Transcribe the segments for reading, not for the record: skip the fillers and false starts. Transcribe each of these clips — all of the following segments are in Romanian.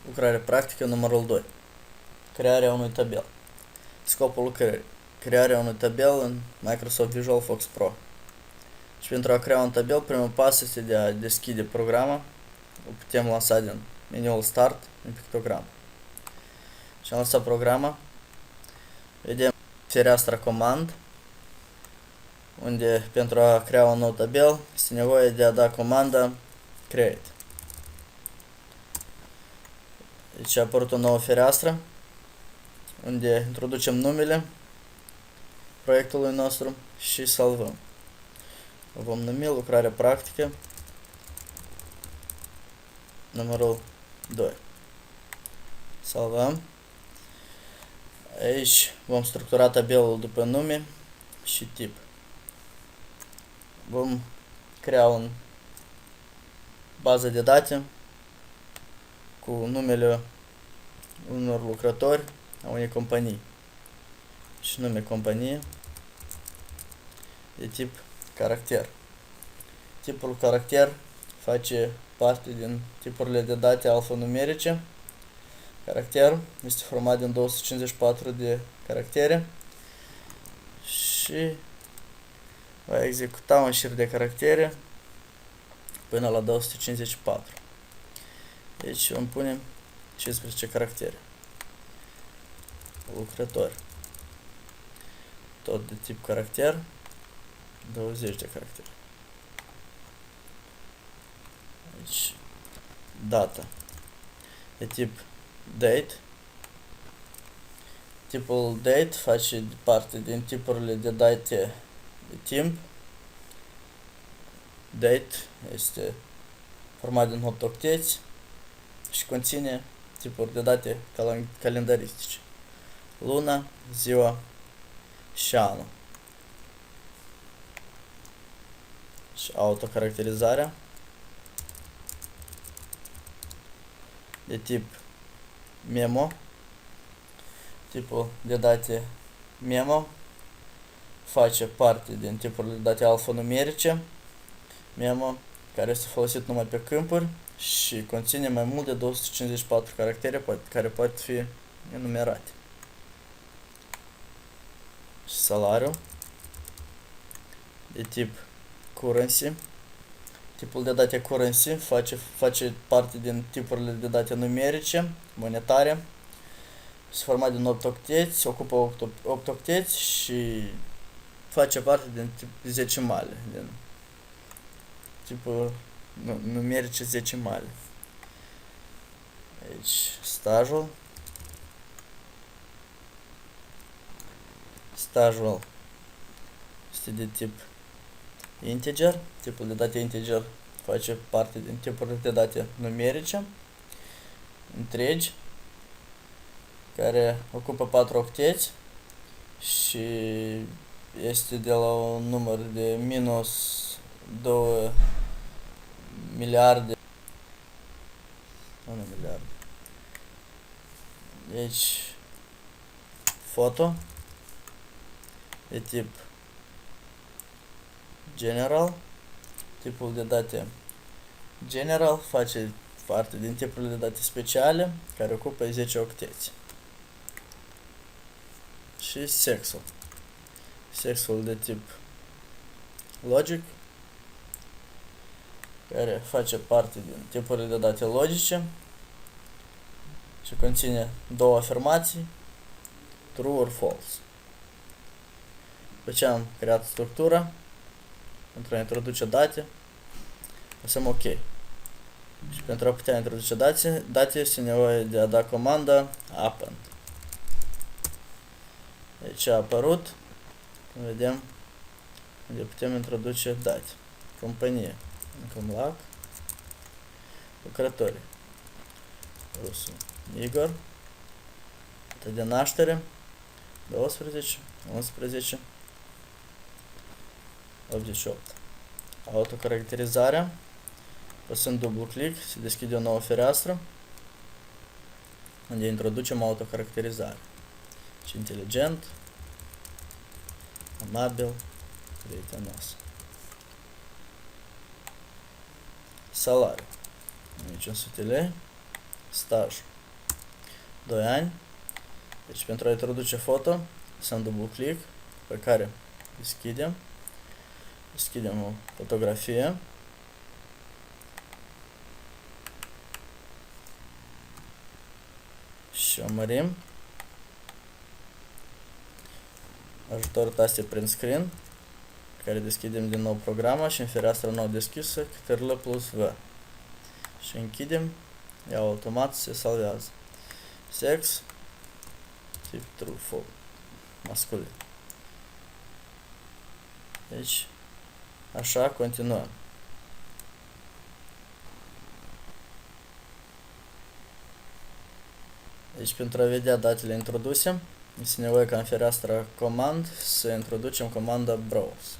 Lucrare practică numărul 2. Crearea unui tabel. Scopul lucrării. Crearea unui tabel în Microsoft Visual Fox Pro. Și pentru a crea un tabel, primul pas este de a deschide programa. O putem lansa din meniul Start în pictogram. Și am lansat programa. Vedem fereastra Command, unde pentru a crea un nou tabel este nevoie de a da comanda Create. Deci a apărut o nouă fereastră unde introducem numele proiectului nostru și salvăm. O vom numi lucrare practică numărul 2. Salvăm. Aici vom structura tabelul după nume și tip. Vom crea o bază de date cu numele unor lucrători a unei companii și nume companie de tip caracter. Tipul caracter face parte din tipurile de date alfanumerice. Caracter este format din 254 de caractere și va executa un șir de caractere până la 254. Deci vom pune 15 caractere. Lucrători. Tot de tip caracter. 20 de caractere. Deci data de tip date. Tipul date face parte din tipurile de date de timp. Date este format din 8 octeți și conține tipuri de date calendaristice. Luna, ziua și anul. Și autocaracterizarea de tip memo. Tipul de date memo face parte din tipurile de date alfanumerice. Memo care este folosit numai pe câmpuri și conține mai mult de 254 caractere care pot fi enumerate. Și salariu de tip currency. Tipul de date currency face parte din tipurile de date numerice, monetare. Se format din 8 octeți, ocupă 8 octeți și face parte din tip zecimale, din tipul numerice zecimale. Aici stajul. Stajul este de tip integer. Tipul de date integer face parte din tipurile de date numerice întregi, care ocupă 4 octeți și este de la un număr de minus 2 miliarde. Nu miliarde. Deci foto de tip general. Tipul de date general face parte din tipurile de date speciale care ocupă 10 octeți. Și sexul. Sexul de tip logic care face parte din tipurile de date logice și conține două afirmații, true or false. După ce am creat structura, pentru a introduce date, lăsăm OK. Și pentru a putea introduce date este nevoie de a da comanda append. Deci a apărut, vedem unde putem introduce date. Companie, Comlac, lucrători, Rusu, Igor, data de naștere, 12, 11, 88. Autocaracterizarea, păsând dublu click, se deschide o nouă fereastră unde introducem autocaracterizare. Și inteligent, amabil, prietenos. Salariu, 1500 lei. Staj, 2 ani. Deci pentru a introduce foto, să dublu click, pe care deschidem o fotografie. Și o mărim. Ajutor taste print screen, care deschidem din nou programa și în fereastra nou deschisă, Ctrl+V. Și închidem, ea automat se salvează. Sex, tip true, false, masculin. Deci, așa continuăm. Deci pentru a vedea datele introduse, este nevoie ca în fereastra Command să introducem comanda Browse.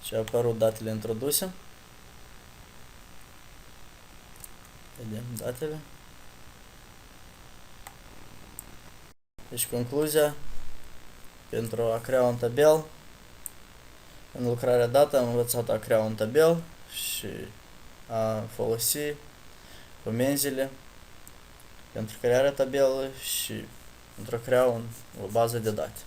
Și a apărut datele introduse. Vedem datele. Deci concluzia, pentru a crea un tabel, în lucrarea dată am învățat a crea un tabel și a folosi comenzile pentru crearea tabelului și pentru a crea o bază de date.